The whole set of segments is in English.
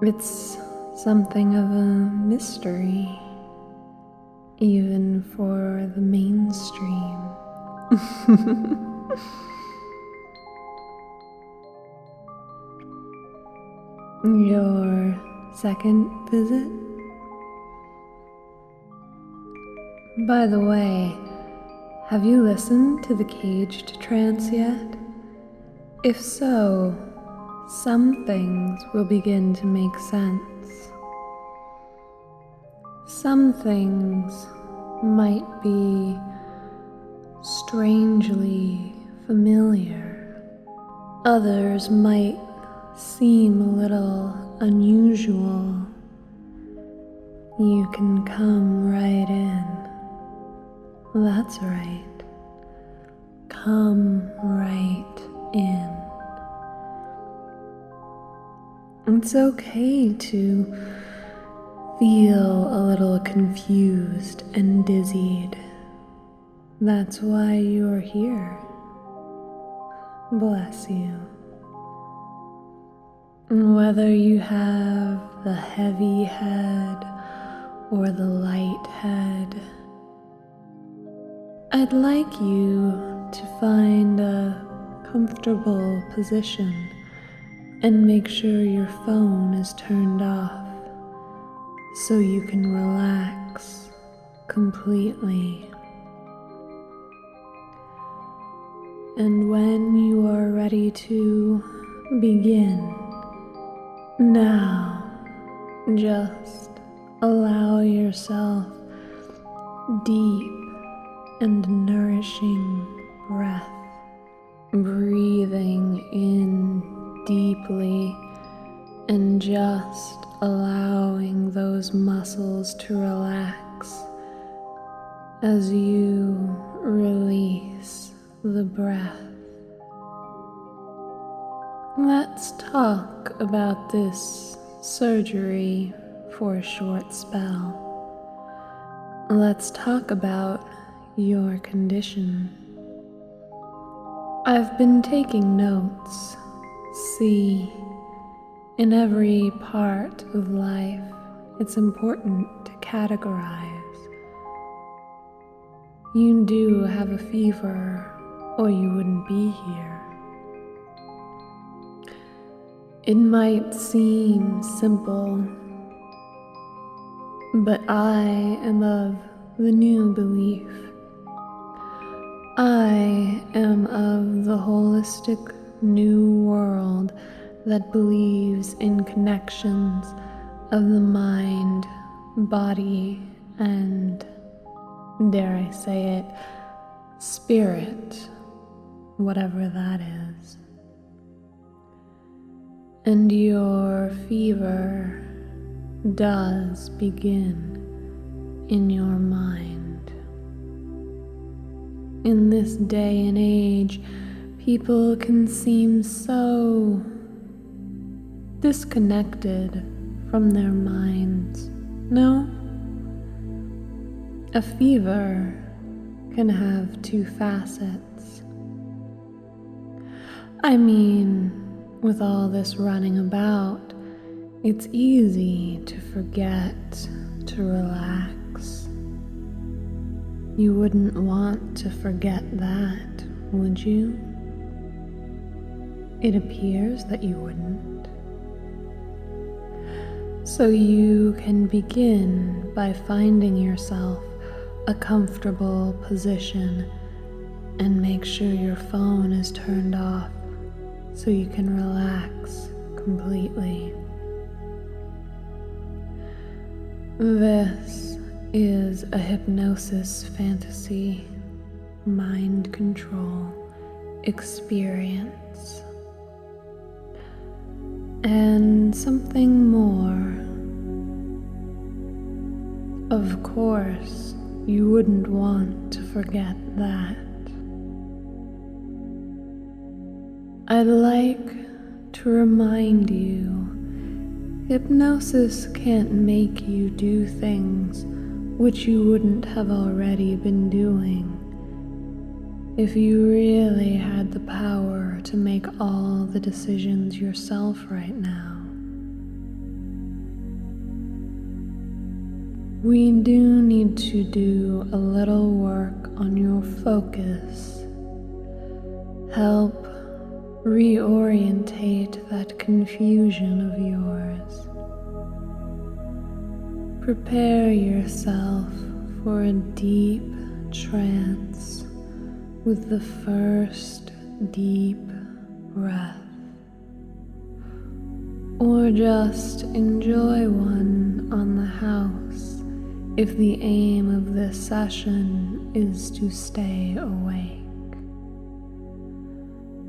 It's something of a mystery, even for the mainstream. Your second visit? By the way, have you listened to the Caged Trance yet? If so, some things will begin to make sense. Some things might be strangely familiar. Others might seem a little unusual. You can come right in. That's right. Come right in. It's okay to feel a little confused and dizzied. That's why you're here. Bless you. Whether you have the heavy head or the light head, I'd like you to find a comfortable position and make sure your phone is turned off so you can relax completely. And when you are ready to begin, now just allow yourself deep and nourishing breath, breathing in deeply and just allowing those muscles to relax as you release the breath. Let's talk about this surgery for a short spell. Let's talk about your condition. I've been taking notes. See, in every part of life, it's important to categorize. You do have a fever, or you wouldn't be here. It might seem simple, but I am of the new belief. I am of the holistic new world that believes in connections of the mind, body, and, dare I say it, spirit, whatever that is. And your fever does begin in your mind. In this day and age, people can seem so disconnected from their minds. No? A fever can have two facets. I mean, with all this running about, it's easy to forget to relax. You wouldn't want to forget that, would you? It appears that you wouldn't. So you can begin by finding yourself a comfortable position and make sure your phone is turned off so you can relax completely. This is a hypnosis fantasy, mind control experience. And something more. Of course, you wouldn't want to forget that. I'd like to remind you, hypnosis can't make you do things which you wouldn't have already been doing. If you really had the power to make all the decisions yourself right now, we do need to do a little work on your focus. Help reorientate that confusion of yours. Prepare yourself for a deep trance with the first deep breath. Or just enjoy one on the house if the aim of this session is to stay awake.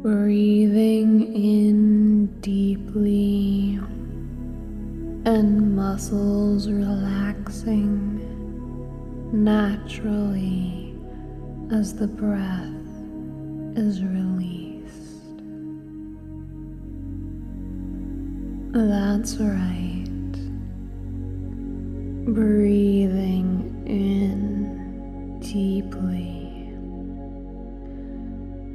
Breathing in deeply and muscles relaxing naturally as the breath is released. That's right. Breathing in deeply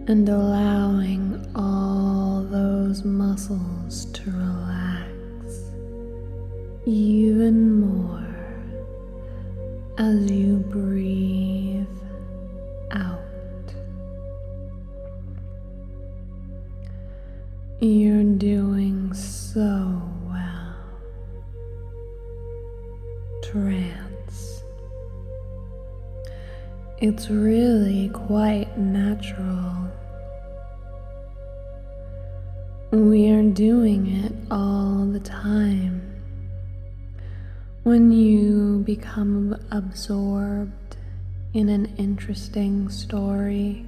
and allowing all those muscles to relax even more as you breathe out. You're doing so well. Trance. It's really quite natural. We are doing it all the time. When you become absorbed in an interesting story,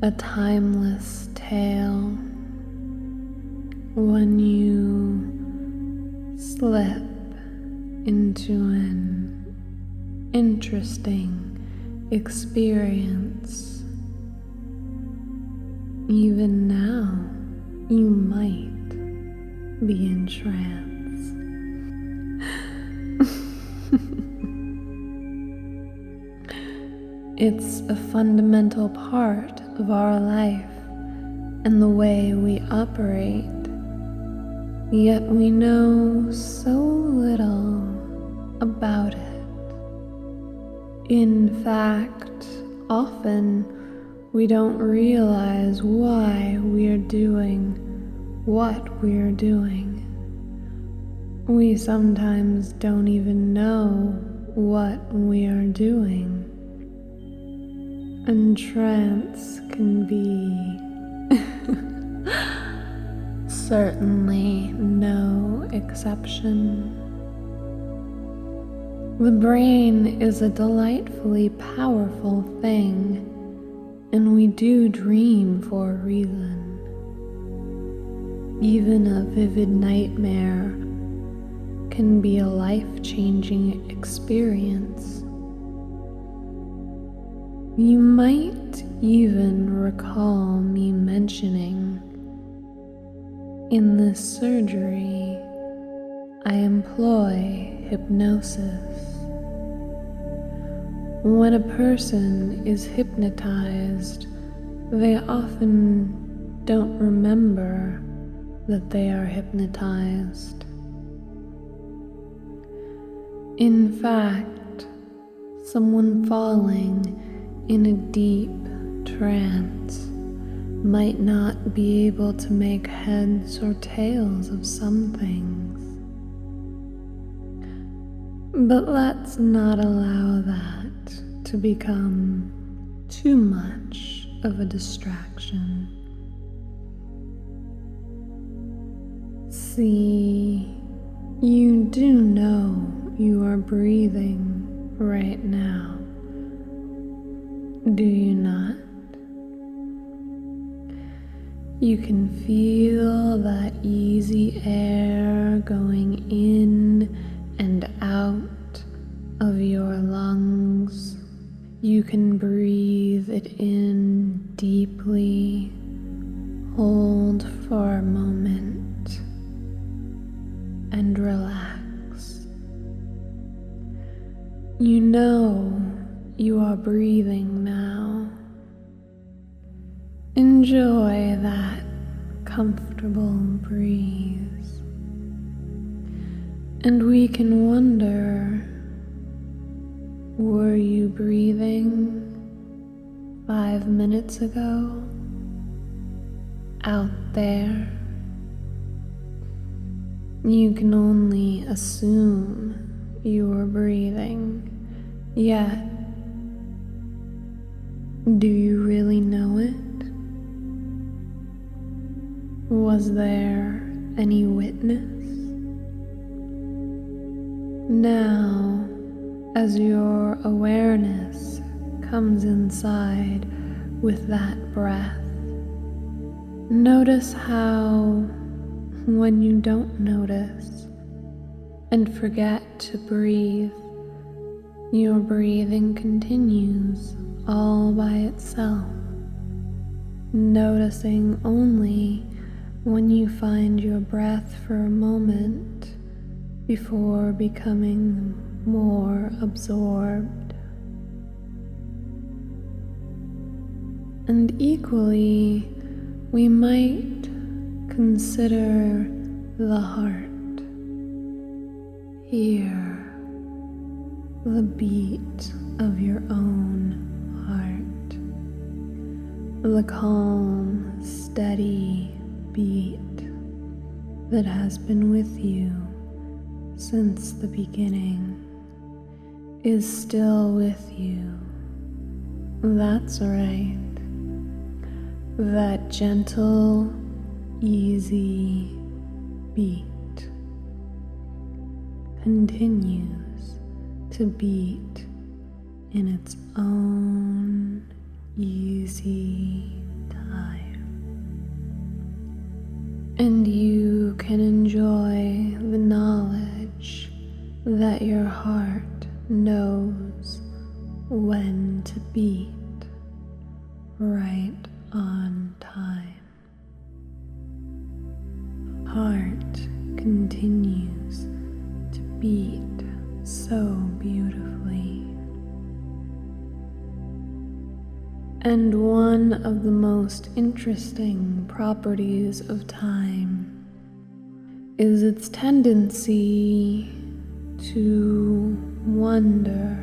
a timeless tale, when you slip into an interesting experience, even now you might be in trance. It's a fundamental part of our life and the way we operate, yet we know so little about it. In fact, often we don't realize why we are doing what we are doing. We sometimes don't even know what we are doing. And trance can be certainly no exception. The brain is a delightfully powerful thing, and we do dream for a reason. Even a vivid nightmare can be a life-changing experience. You might even recall me mentioning, in this surgery, I employ hypnosis. When a person is hypnotized, they often don't remember that they are hypnotized. In fact, someone falling in a deep trance might not be able to make heads or tails of some things. But let's not allow that to become too much of a distraction. See, you do know you are breathing right now. Do you not? You can feel that easy air going in and out of your lungs. You can breathe it in deeply, hold for a moment, and relax. You know you are breathing now. Enjoy that comfortable breeze. And we can wonder Were you breathing 5 minutes ago? Out there? You can only assume you were breathing, yet do you really know it? Was there any witness? Now, as your awareness comes inside with that breath, notice how when you don't notice and forget to breathe, your breathing continues all by itself, noticing only when you find your breath for a moment before becoming more absorbed. And equally, we might consider the heart. Hear the beat of your own heart, the calm, steady beat that has been with you since the beginning, is still with you. That's right. That gentle, easy beat continues to beat in its own easy time. And you can enjoy the knowledge that your heart knows when to beat right on time. Heart continues to beat so beautifully. And one of the most interesting properties of time is its tendency to wonder.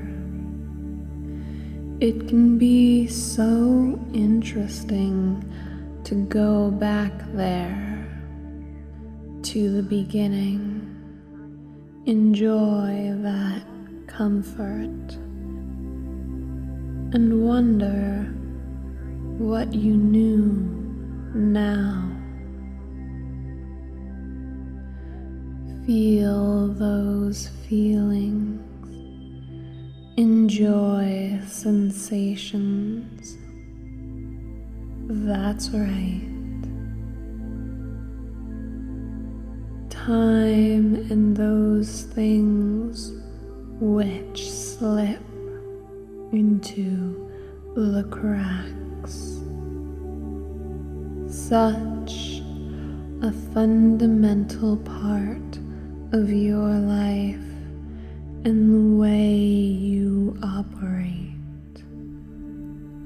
It can be so interesting to go back there to the beginning, enjoy that comfort, and wonder what you knew now. Feel those feelings. Enjoy sensations. That's right. Time and those things which slip into the cracks. Such a fundamental part of your life and the way you operate.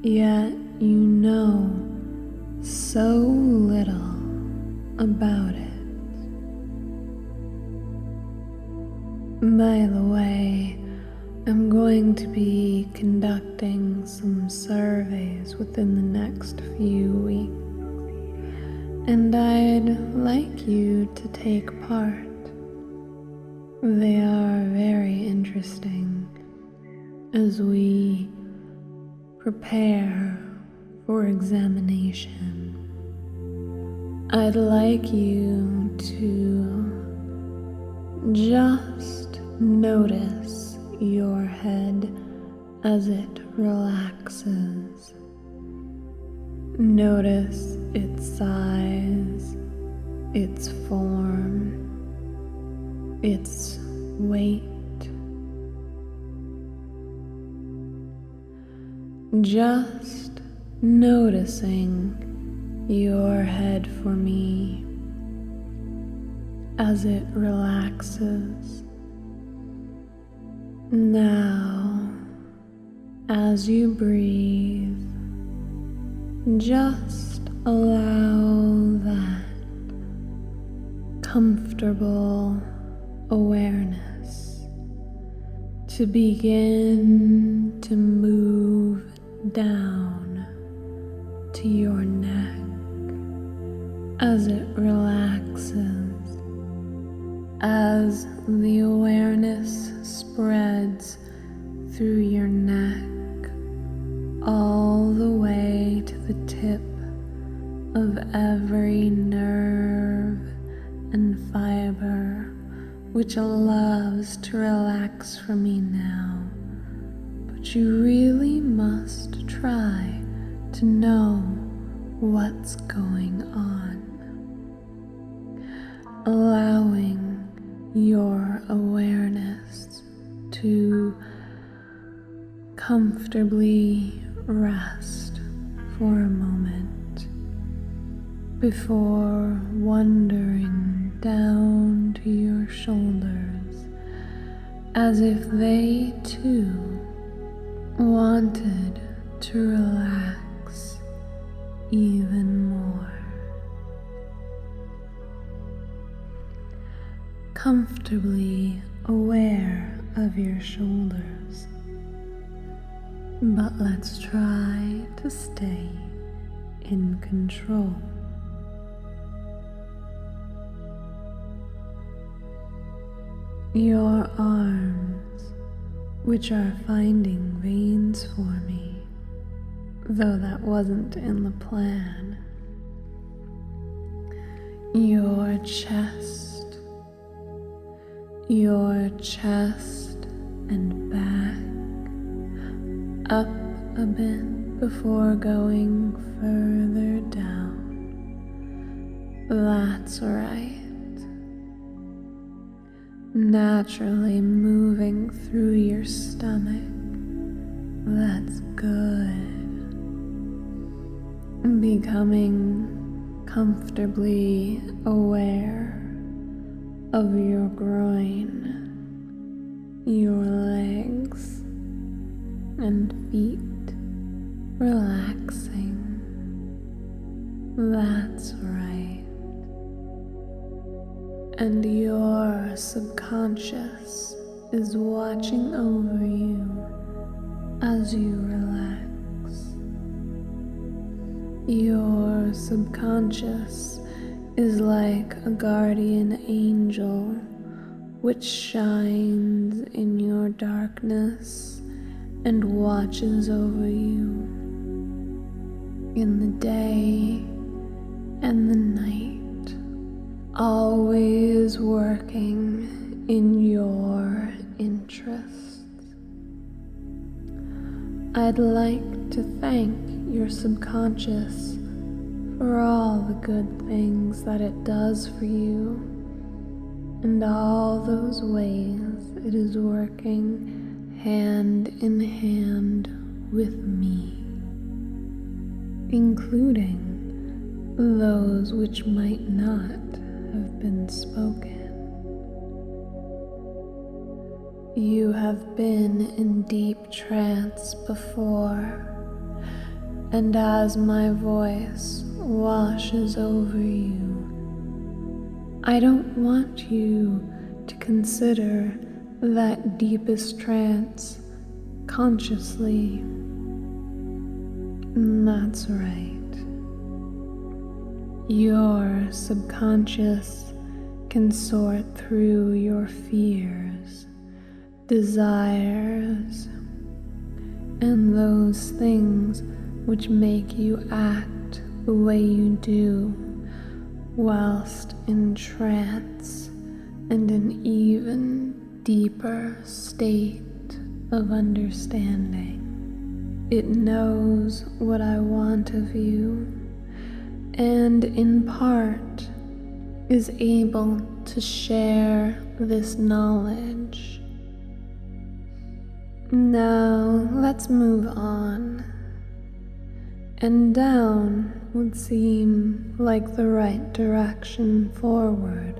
Yet you know so little about it. By the way, I'm going to be conducting some surveys within the next few weeks, and I'd like you to take part. They are very interesting as we prepare for examination. I'd like you to just notice your head as it relaxes. Notice its size, its form, its weight. Just noticing your head for me as it relaxes. Now, as you breathe, just allow that comfortable awareness to begin to move down to your neck as it relaxes, as the awareness spreads through your neck all the way to the tip of every nerve and fiber which loves to relax for me now. But you really must try to know what's going on. Allowing your awareness to comfortably rest for a moment before wandering down to your shoulders as if they too wanted to relax even more. Comfortably aware of your shoulders, but let's try to stay in control. Your arms, which are finding veins for me, though that wasn't in the plan. Your chest and back, up a bit before going further down. That's right. Naturally moving through your stomach. That's good. Becoming comfortably aware of your groin, your legs and feet relaxing. That's right. And your subconscious is watching over you as you relax. Your subconscious is like a guardian angel which shines in your darkness and watches over you in the day and the night, always working in your interests. I'd like to thank your subconscious for all the good things that it does for you and all those ways it is working hand in hand with me, including those which might not have been spoken. You have been in deep trance before, and as my voice washes over you, I don't want you to consider that deepest trance consciously. That's right. Your subconscious can sort through your fears, desires, and those things which make you act the way you do whilst in trance and an even deeper state of understanding. It knows what I want of you, and in part is able to share this knowledge. Now let's move on, and down would seem like the right direction forward,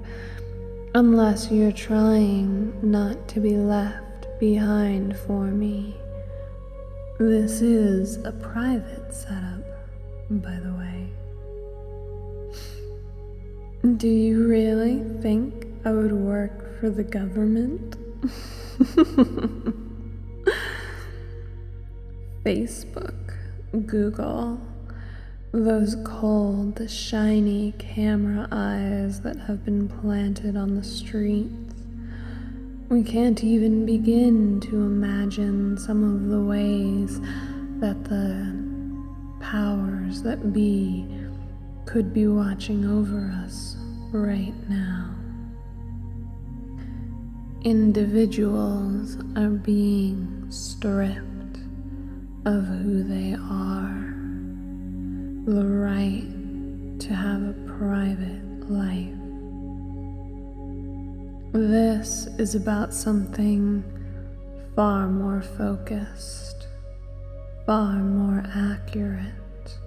unless you're trying not to be left behind for me. This is a private setup, by the way. Do you really think I would work for the government? Facebook, Google, those cold, shiny camera eyes that have been planted on the streets. We can't even begin to imagine some of the ways that the powers that be could be watching over us right now. Individuals are being stripped of who they are, the right to have a private life. This is about something far more focused, far more accurate,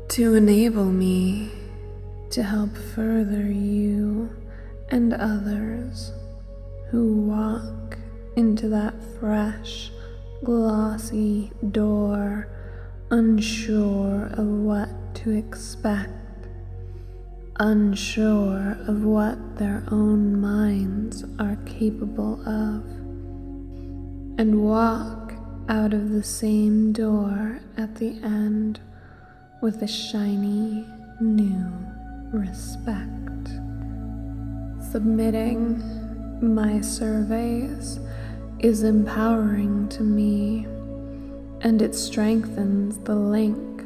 to enable me to help further you and others who walk into that fresh, glossy door, unsure of what to expect, unsure of what their own minds are capable of, and walk out of the same door at the end with a shiny new respect. Submitting my surveys is empowering to me, and it strengthens the link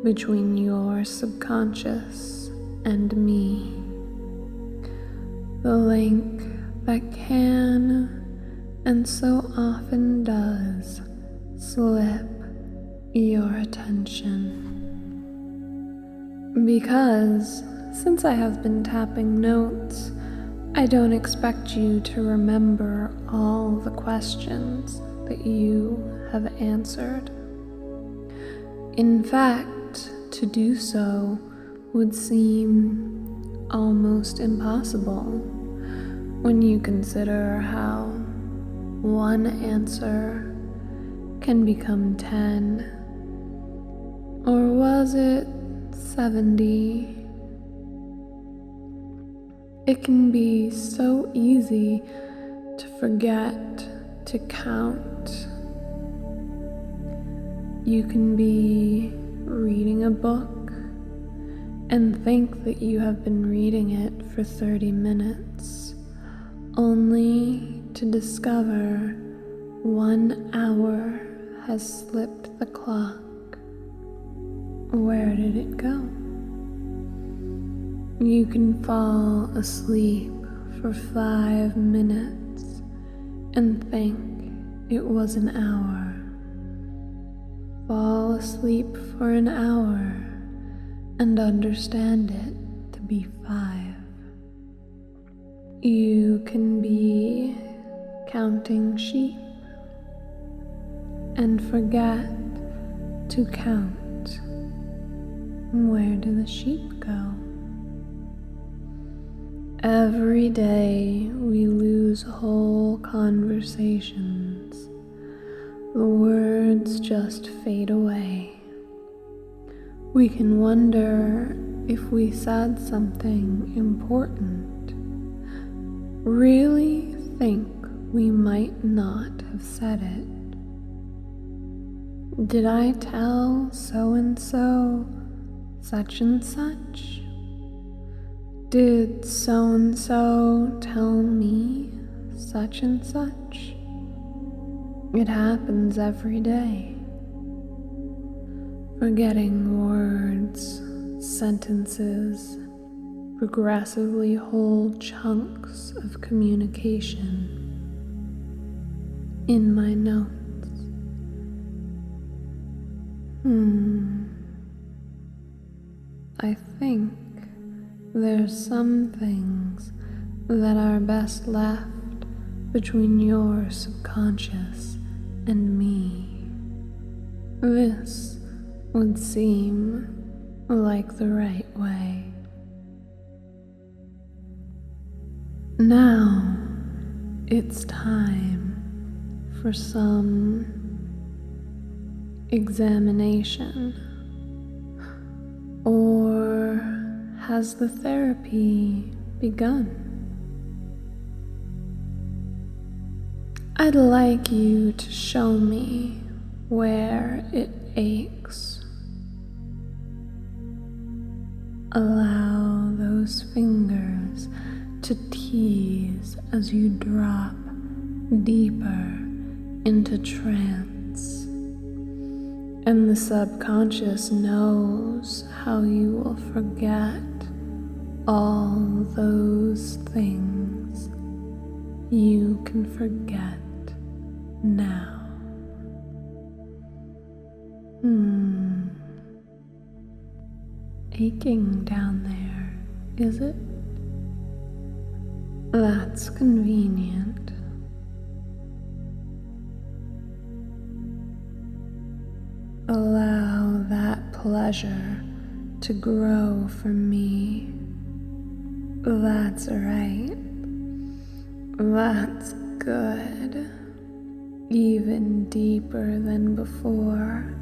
between your subconscious and me. The link that can, and so often does, slip your attention. Because since I have been tapping notes, I don't expect you to remember all the questions that you have answered. In fact, to do so would seem almost impossible when you consider how one answer can become 10, or was it 70? It can be so easy to forget to count. You can be reading a book and think that you have been reading it for 30 minutes, only to discover 1 hour has slipped the clock. Where did it go? You can fall asleep for 5 minutes and think it was an hour. Fall asleep for an hour and understand it to be 5. You can be counting sheep and forget to count. Where do the sheep go? Every day we lose whole conversations. The words just fade away. We can wonder if we said something important. Really think we might not have said it. Did I tell so-and-so such and such? Did so-and-so tell me such and such? It happens every day. Forgetting words, sentences, progressively whole chunks of communication. In my notes. I think there's some things that are best left between your subconscious and me. This would seem like the right way. Now it's time for some examination. Or has the therapy begun? I'd like you to show me where it aches. Allow those fingers to tease as you drop deeper into trance. And the subconscious knows how you will forget all those things. You can forget now. Aching down there, is it? That's convenient. Allow that pleasure to grow for me. That's right. That's good. Even deeper than before.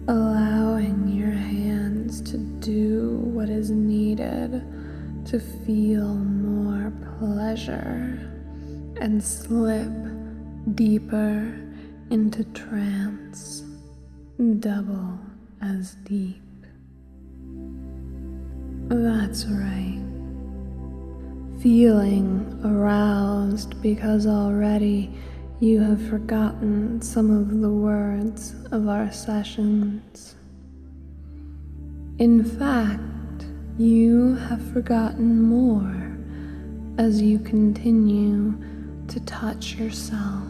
Allowing your hands to do what is needed to feel more pleasure and slip deeper into trance, double as deep. That's right. Feeling aroused because already you have forgotten some of the words of our sessions. In fact, you have forgotten more as you continue to touch yourself.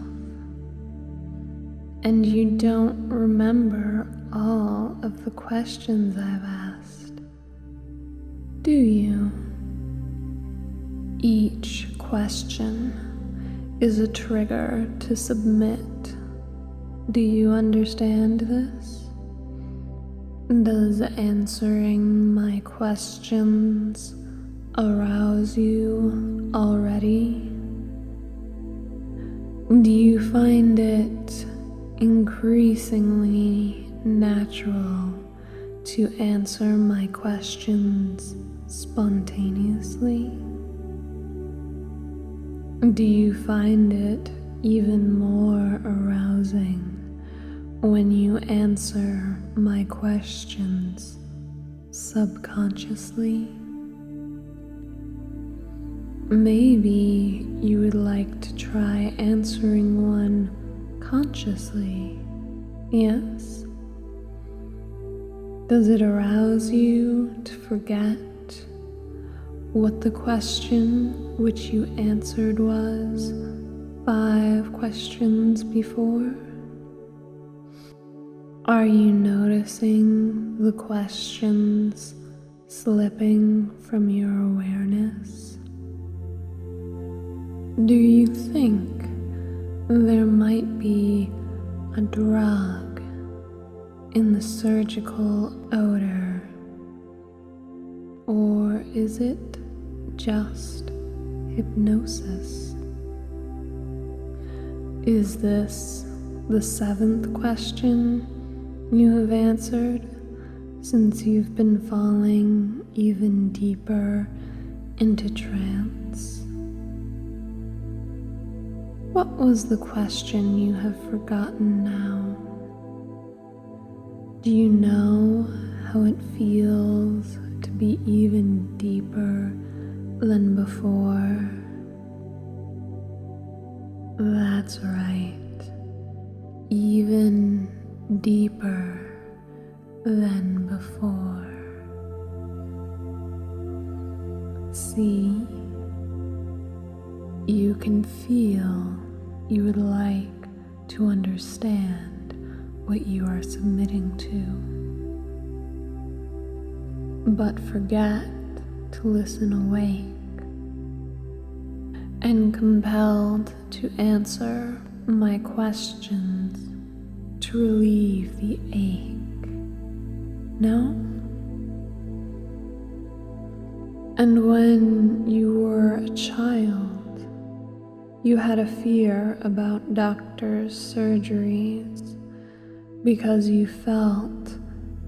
And you don't remember all of the questions I've asked, do you? Each question is a trigger to submit. Do you understand this? Does answering my questions arouse you already? Do you find it increasingly natural to answer my questions spontaneously? Do you find it even more arousing when you answer my questions subconsciously? Maybe you would like to try answering one consciously, yes? Does it arouse you to forget what the question which you answered was 5 questions before? Are you noticing the questions slipping from your awareness? Do you think there might be a drug in the surgical odor? Or is it just hypnosis? Is this the 7th question you have answered since you've been falling even deeper into trance? What was the question you have forgotten now? Do you know how it feels to be even deeper than before? That's right. Even deeper than before. See, you can feel you would like to understand what you are submitting to, but forget to listen awake, and compelled to answer my questions to relieve the ache. No? And when you were a child, you had a fear about doctors' surgeries because you felt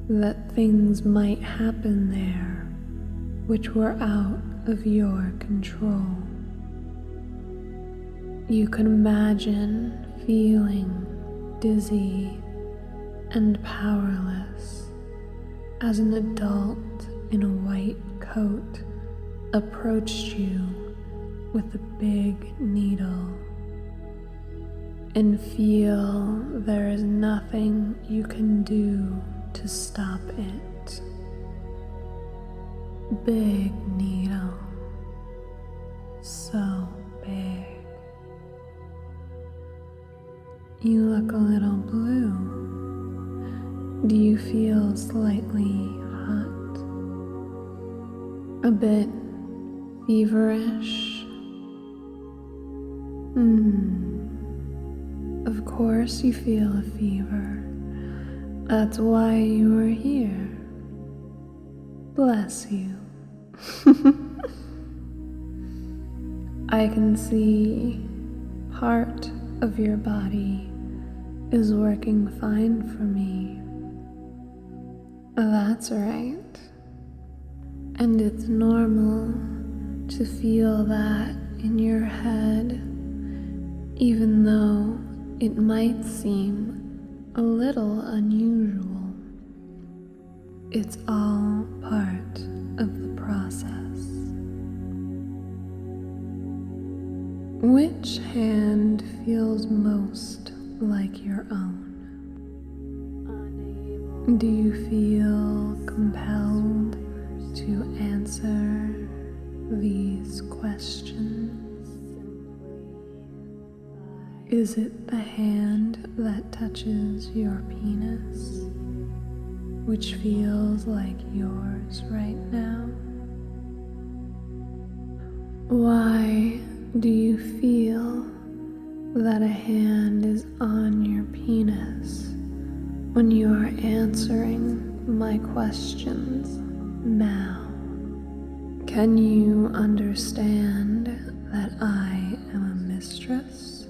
that things might happen there which were out of your control. You can imagine feeling dizzy and powerless as an adult in a white coat approached you with a big needle, and feel there is nothing you can do to stop it. Big needle, so big. You look a little blue. Do you feel slightly hot? A bit feverish? Of course you feel a fever. That's why you are here. Bless you. I can see part of your body is working fine for me. That's right. And it's normal to feel that in your head, even though it might seem a little unusual. It's all part of the process. Which hand feels most like your own? Do you feel compelled to answer these questions? Is it the hand that touches your penis, which feels like yours right now? Why do you feel that a hand is on your penis when you are answering my questions now? Can you understand that I am a mistress?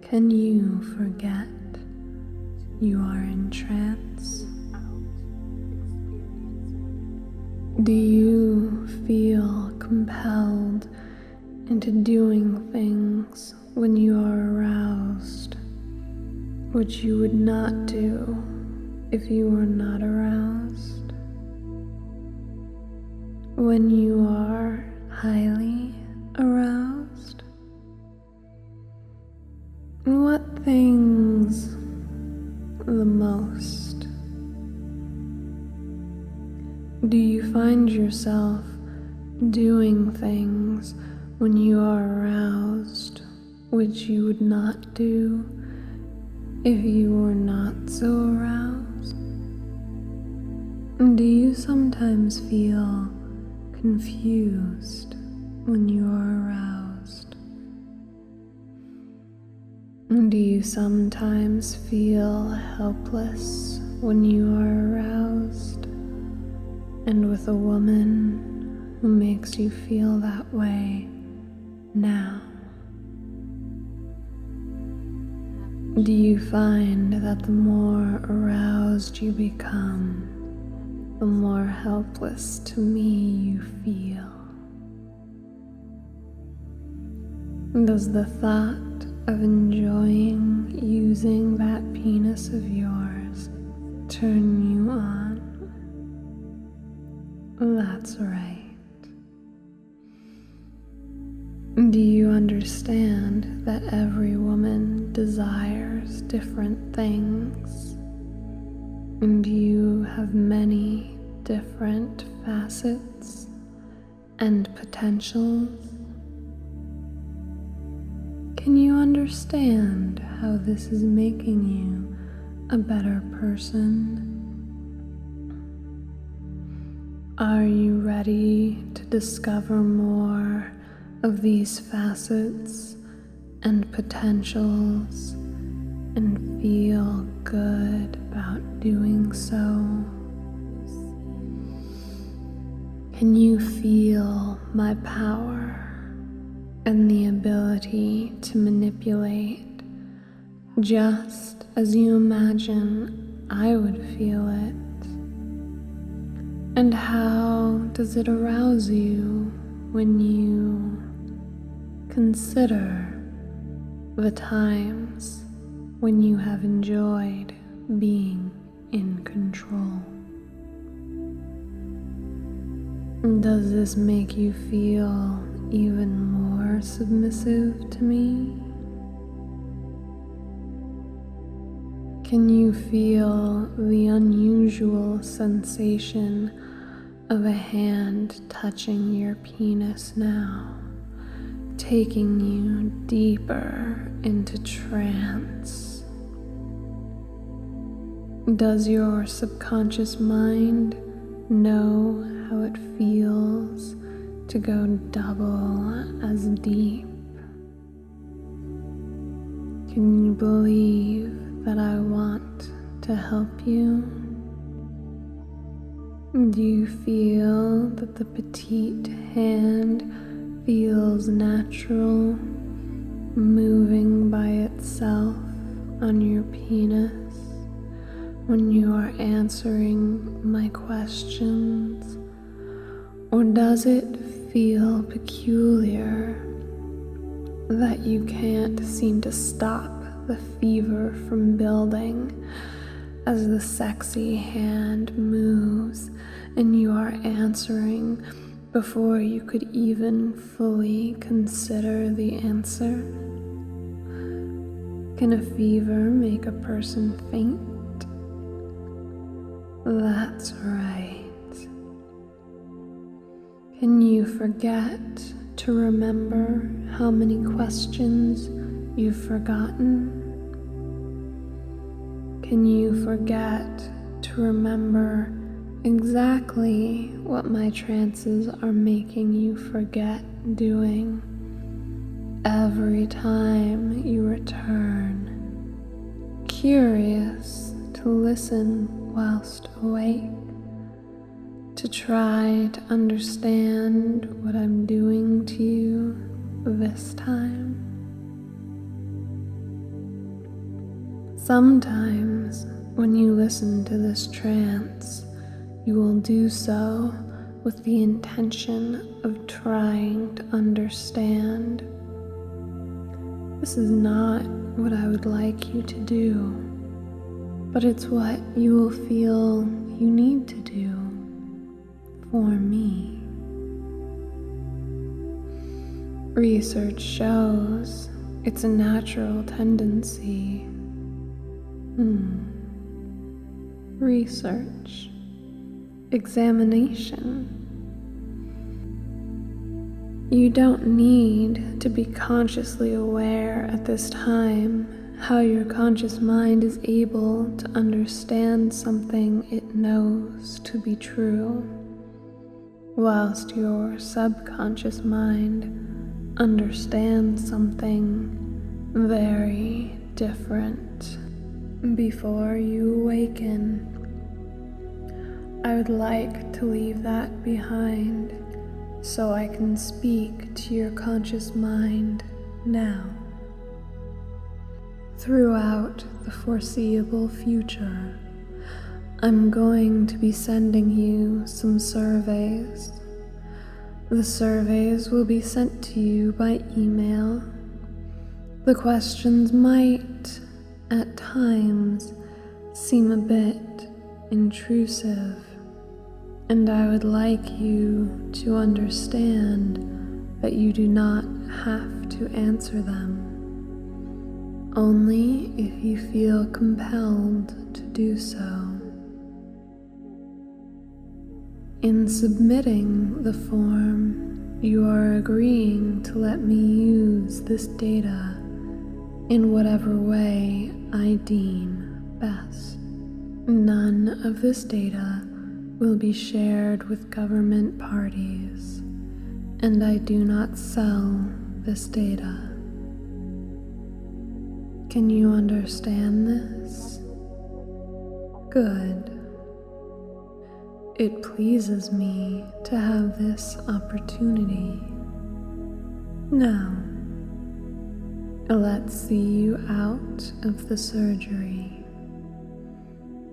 Can you forget you are in trance? Do you feel compelled into doing things when you are aroused, which you would not do if you were not aroused? When you are highly aroused? What things the most? Do you find yourself doing things when you are aroused which you would not do if you were not so aroused? Do you sometimes feel confused when you are aroused? Do you sometimes feel helpless when you are aroused? And with a woman who makes you feel that way now? Do you find that the more aroused you become, the more helpless to me you feel? Does the thought of enjoying using that penis of yours turn you on? That's right. Do you understand that every woman desires different things, and you have many different facets and potentials? Can you understand how this is making you a better person? Are you ready to discover more of these facets and potentials and feel good about doing so? Can you feel my power and the ability to manipulate just as you imagine I would feel it? And how does it arouse you when you Consider the times when you have enjoyed being in control. Does this make you feel even more submissive to me? Can you feel the unusual sensation of a hand touching your penis now, taking you deeper into trance? Does your subconscious mind know how it feels to go double as deep? Can you believe that I want to help you? Do you feel that the petite hand feels natural, moving by itself on your penis when you are answering my questions? Or does it feel peculiar that you can't seem to stop the fever from building as the sexy hand moves and you are answering before you could even fully consider the answer? Can a fever make a person faint? That's right. Can you forget to remember how many questions you've forgotten? Can you forget to remember exactly what my trances are making you forget doing every time you return, curious to listen whilst awake, to try to understand what I'm doing to you this time? Sometimes when you listen to this trance, you will do so with the intention of trying to understand. This is not what I would like you to do, but it's what you will feel you need to do for me. Research shows it's a natural tendency. Research. Examination. You don't need to be consciously aware at this time how your conscious mind is able to understand something it knows to be true, whilst your subconscious mind understands something very different. Before you awaken, I would like to leave that behind so I can speak to your conscious mind now. Throughout the foreseeable future, I'm going to be sending you some surveys. The surveys will be sent to you by email. The questions might, at times, seem a bit intrusive, and I would like you to understand that you do not have to answer them, only if you feel compelled to do so. In submitting the form, you are agreeing to let me use this data in whatever way I deem best. None of this data will be shared with government parties, and I do not sell this data. Can you understand this? Good. It pleases me to have this opportunity. Now, let's see you out of the surgery.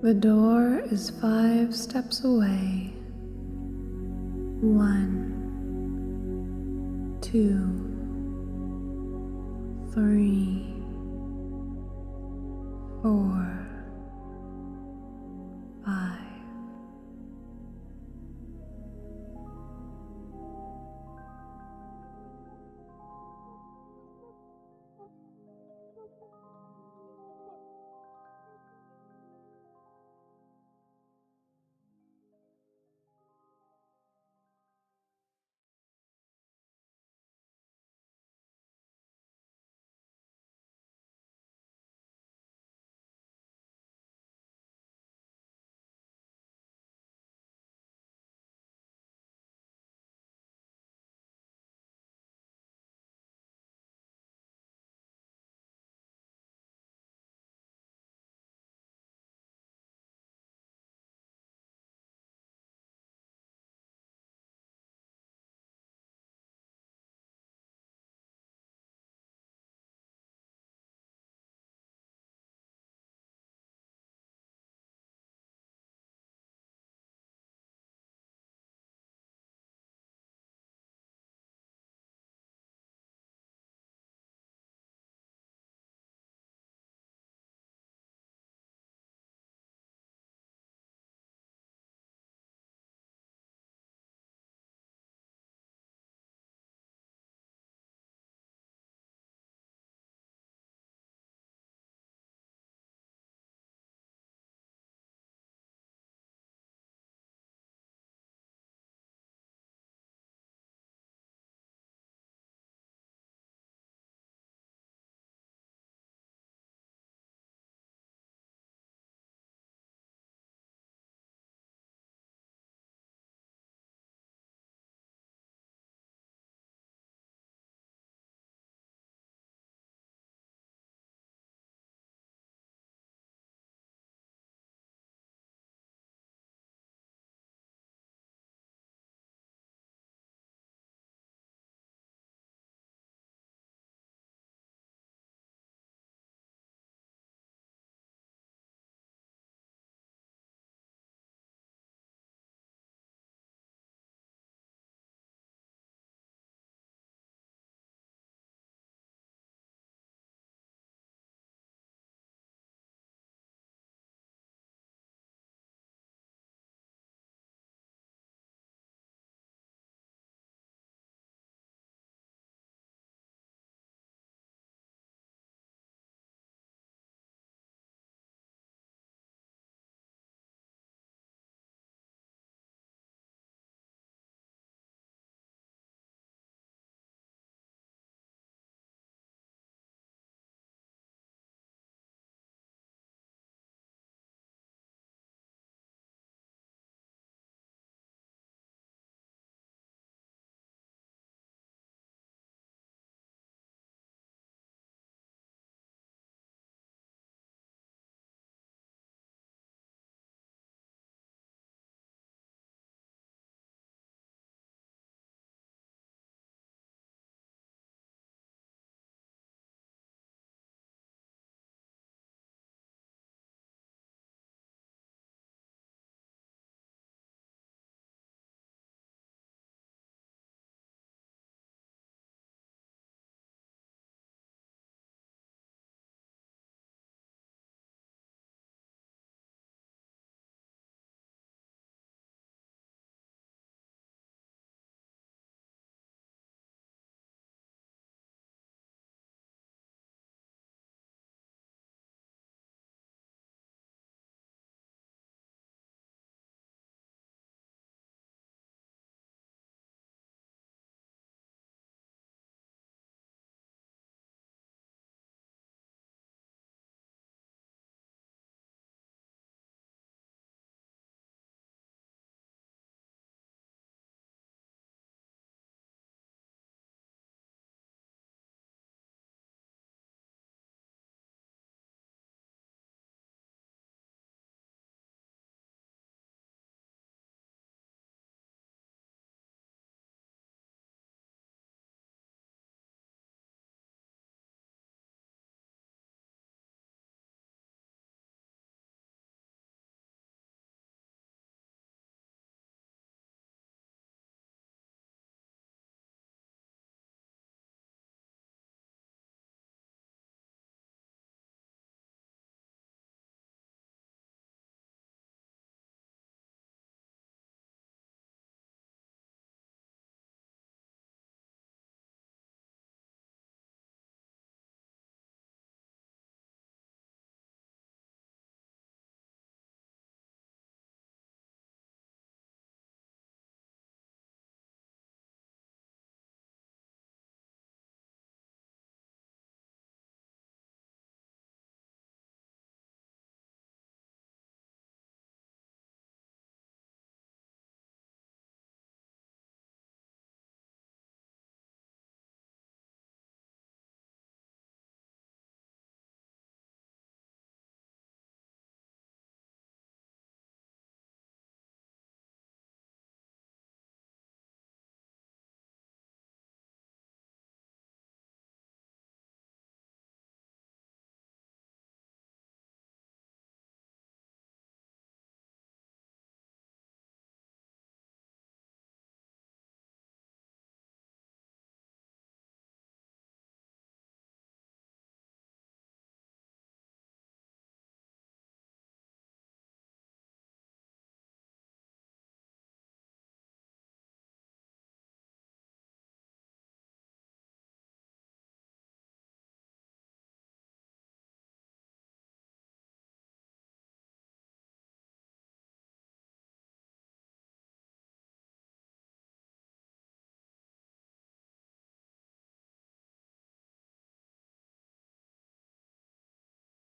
The door is 5 steps away. 1, 2, 3, 4,